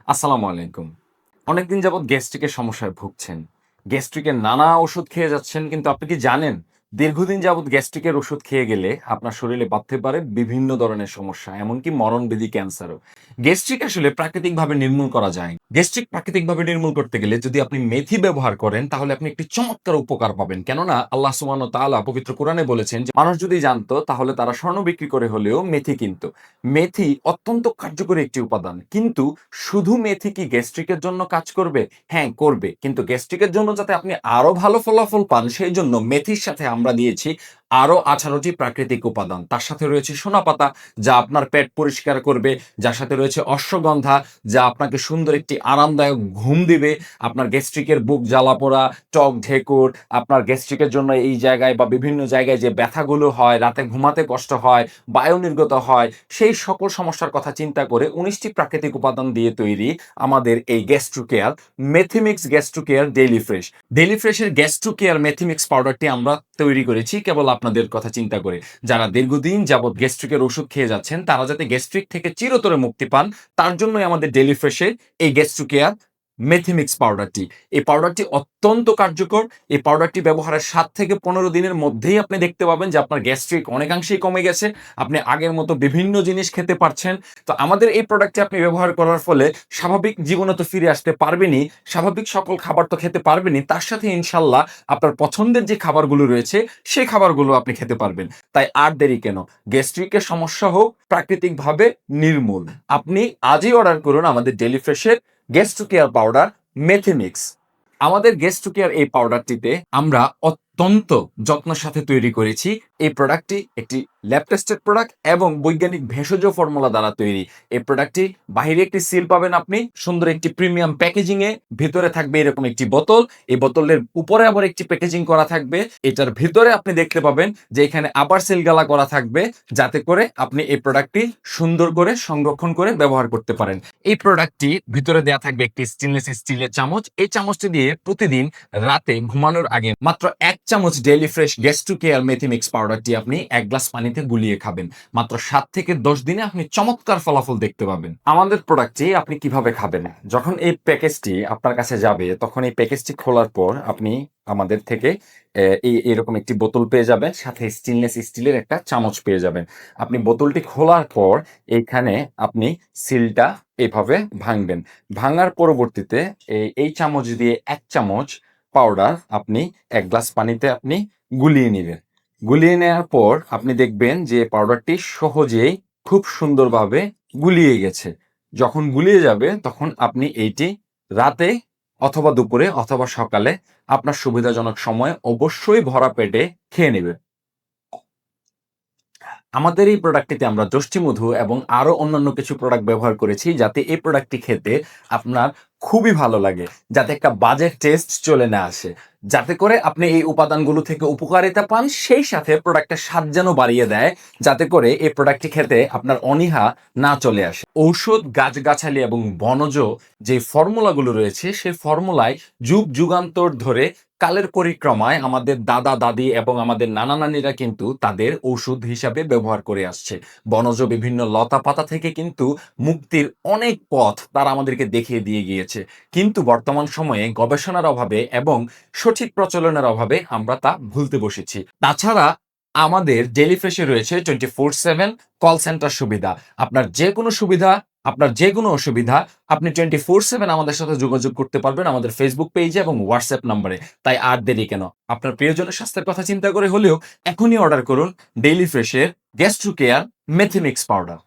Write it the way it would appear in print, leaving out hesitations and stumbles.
আসসালামু আলাইকুম। অনেকদিন যাবৎ গ্যাস্ট্রিকের সমস্যায় ভুগছেন। গ্যাস্ট্রিকের নানা ওষুধ খেয়ে যাচ্ছেন কিন্তু আপনি কি জানেন? দীর্ঘদিন যাবৎ গ্যাস্ট্রিকের ওষুধ খেয়ে গেলে আপনার শরীরে বাধতে পারে বিভিন্ন ধরনের সমস্যা, এমনকি মরণবেধি ক্যান্সারও। গ্যাস্ট্রিক আসলে প্রাকৃতিকভাবে নির্মূল করা যায়। গ্যাস্ট্রিক প্রাকৃতিকভাবে নির্মূল করতে গেলে যদি আপনি মেথি ব্যবহার করেন তাহলে আপনি একটি চমৎকার উপকার পাবেন। কেননা আল্লাহ সুবহানাহু ওয়া তাআলা পবিত্র কোরআনে বলেছেন যে মানুষ যদি জানতো তাহলে তারা স্বর্ণ বিক্রি করে হলেও মেথি কিনত। মেথি অত্যন্ত কার্যকরী একটি উপাদান। কিন্তু শুধু মেথি কি গ্যাস্ট্রিকের জন্য কাজ করবে? হ্যাঁ, করবে। কিন্তু গ্যাস্ট্রিকের জন্য যাতে আপনি আরো ভালো ফলাফল পান, সেইজন্য মেথির সাথে আমরা দিয়েছি আরো 18 টি প্রাকৃতিক উপাদান। তার সাথে রয়েছে সোনাপাতা, যা আপনার পেট পরিষ্কার করবে। যার সাথে রয়েছে অশ্বগন্ধা, যা আপনাকে সুন্দর একটি আরামদায়ক ঘুম দিবে। আপনার গ্যাস্ট্রিকের বুক জ্বালা-পোড়া, টক ঢেঁকুর, আপনার গ্যাস্ট্রিকের জন্য এই জায়গায় বা বিভিন্ন জায়গায় যে ব্যথাগুলো হয়, রাতে ঘুমাতে কষ্ট হয়, বায়ু নির্গত হয়, সেই সকল সমস্যার কথা চিন্তা করে ১৯ টি প্রাকৃতিক উপাদান দিয়ে তৈরি আমাদের এই gastro care Methimix gastro care daily fresh. Daily ফ্রেশের গ্যাস্ট্রো কেয়ার মেথিমিক্স পাউডারটি আমরা তৈরি করেছি কেবল আপনাদের কথা চিন্তা করে। যারা দীর্ঘদিন যাবৎ গ্যাস্ট্রিকের ওষুধ খেয়ে যাচ্ছেন, তারা যাতে গ্যাস্ট্রিক থেকে চিরতরে মুক্তি পান, তার জন্যই আমাদের ডেইলি ফ্রেশের এই গ্যাস্ট্রো কেয়ার মেথিমিক্স পাউডারটি। এই পাউডারটি অত্যন্ত কার্যকর। এই পাউডারটি ব্যবহারের ৭ থেকে ১৫ দিনের মধ্যেই আপনি দেখতে পাবেন যে আপনার গ্যাস্ট্রিক অনেকাংশেই কমে গেছে। আপনি আগের মতো বিভিন্ন জিনিস খেতে পারছেন। তো আমাদের এই প্রোডাক্টটি আপনি ব্যবহার করার ফলে স্বাভাবিক জীবনে তো ফিরে আসতে পারবেনই, স্বাভাবিক সকল খাবার তো খেতে পারবেনই। তার সাথে ইনশাআল্লাহ আপনার পছন্দের যে খাবারগুলো রয়েছে, সেই খাবারগুলো আপনি খেতে পারবেন। তাই আর দেরি কেন? গ্যাস্ট্রিকের সমস্যা হোক প্রাকৃতিকভাবে নির্মূল। আপনি আজই অর্ডার করুন আমাদের ডেলি ফ্রেশের গ্যাস্ট্রো কেয়ার পাউডার মেথিমিক্স। আমাদের গ্যাস্ট্রো কেয়ার এই পাউডারটিতে আমরা অত্যন্ত যত্নের সাথে তৈরি করেছি। এই প্রোডাক্টটি একটি ল্যাব টেস্টেড প্রোডাক্ট এবং বৈজ্ঞানিক ভেষজ ফর্মুলা দ্বারা তৈরি। এই প্রোডাক্টটি বাহিরে একটি সিল পাবেন আপনি, সুন্দর একটি প্রিমিয়াম প্যাকেজিং এ। ভিতরে থাকবে এরকম একটি বোতল। এই বোতলের উপরে আবার একটি প্যাকেজিং করা থাকবে। এটার ভিতরে আপনি দেখতে পাবেন যে এখানে আবার সিলগালা করা থাকবে, যাতে করে আপনি এই প্রোডাক্টটি সুন্দর করে সংরক্ষণ করে ব্যবহার করতে পারেন। এই প্রোডাক্টটি ভিতরে দেয়া থাকবে একটি স্টেনলেস স্টিলের চামচ। এই চামচটি দিয়ে প্রতিদিন রাতে ঘুমানোর আগে মাত্র ১ চামচ daily fresh gastro care Methimix পাউডারটি আপনি ১ গ্লাস পানিতে গুলিয়ে খাবেন। মাত্র ৭ থেকে ১০ দিনে আপনি চমৎকার ফলাফল দেখতে পাবেন। আমাদের প্রোডাক্টটি আপনি কিভাবে খাবেন? যখন এই প্যাকেজটি আপনার কাছে যাবে, তখন এই প্যাকেজটি খোলার পর আপনি আমাদের থেকে এরকম একটি বোতল পেয়ে যাবেন, সাথে স্টেনলেস স্টিলের একটা চামচ পেয়ে যাবেন। আপনি বোতলটি খোলার পর এইখানে আপনি সিলটা এভাবে ভাঙবেন। ভাঙার পরবর্তীতে এই চামচ দিয়ে ১ চামচ পাউডার আপনি ১ গ্লাস পানিতে আপনি গুলিয়ে নিবেন। গুলিয়ে নেওয়ার পর আপনি দেখবেন যে পাউডারটি সহজেই খুব সুন্দরভাবে গুলিয়ে গেছে। যখন গুলিয়ে যাবে তখন আপনি এইটি রাতে অথবা দুপুরে অথবা সকালে আপনার সুবিধাজনক সময়ে অবশ্যই ভরা পেটে খেয়ে নিবেন। আমাদের এই প্রোডাক্টটিতে আমরা যষ্টিমধু এবং আরো অন্যান্য কিছু প্রোডাক্ট ব্যবহার করেছি, যাতে এই প্রোডাক্টটি খেতে আপনার খুবই ভালো লাগে। যাতে একটা বাজে টেস্ট চলে না আসে। যাতে করে আপনি এই উপাদানগুলো থেকে উপকারিতা পান, সেই সাথে প্রোডাক্টের স্বাদ যেন বাড়িয়ে দেয়, যাতে করে এই প্রোডাক্টটি খেতে আপনার অনীহা না চলে আসে। ঔষধ, গাছগাছালি এবং বনজ যে ফর্মুলাগুলো রয়েছে, সেই ফর্মুলায় যুগ যুগান্তর ধরে কালের পরিক্রমায় আমাদের দাদা দাদি এবং আমাদের নানা নানিরা কিন্তু তাদের ঔষধ হিসাবে ব্যবহার করে আসছে। বনজ বিভিন্ন লতা পাতা থেকে কিন্তু মুক্তির অনেক পথ তারা আমাদেরকে দেখিয়ে দিয়ে গিয়েছে। কিন্তু বর্তমান সময়ে গবেষণার অভাবে এবং সঠিক প্রচলনের অভাবে আমরা তা ভুলতে বসেছি। তাছাড়া আমাদের ডেলি ফ্রেশে রয়েছে 24/7 কল সেন্টার সুবিধা। আপনার যেকোনো অসুবিধা আপনি 24/7 আমাদের সাথে যোগাযোগ করতে পারবেন আমাদের ফেসবুক পেজে এবং হোয়াটসঅ্যাপ নম্বরে। তাই আর দেরি কেন? আপনার প্রিয়জনের স্বাস্থ্যের কথা চিন্তা করে হলেও এখনই অর্ডার করুন ডেইলি ফ্রেশের গ্যাস্ট্রো কেয়ার মেথিমিক্স পাউডার।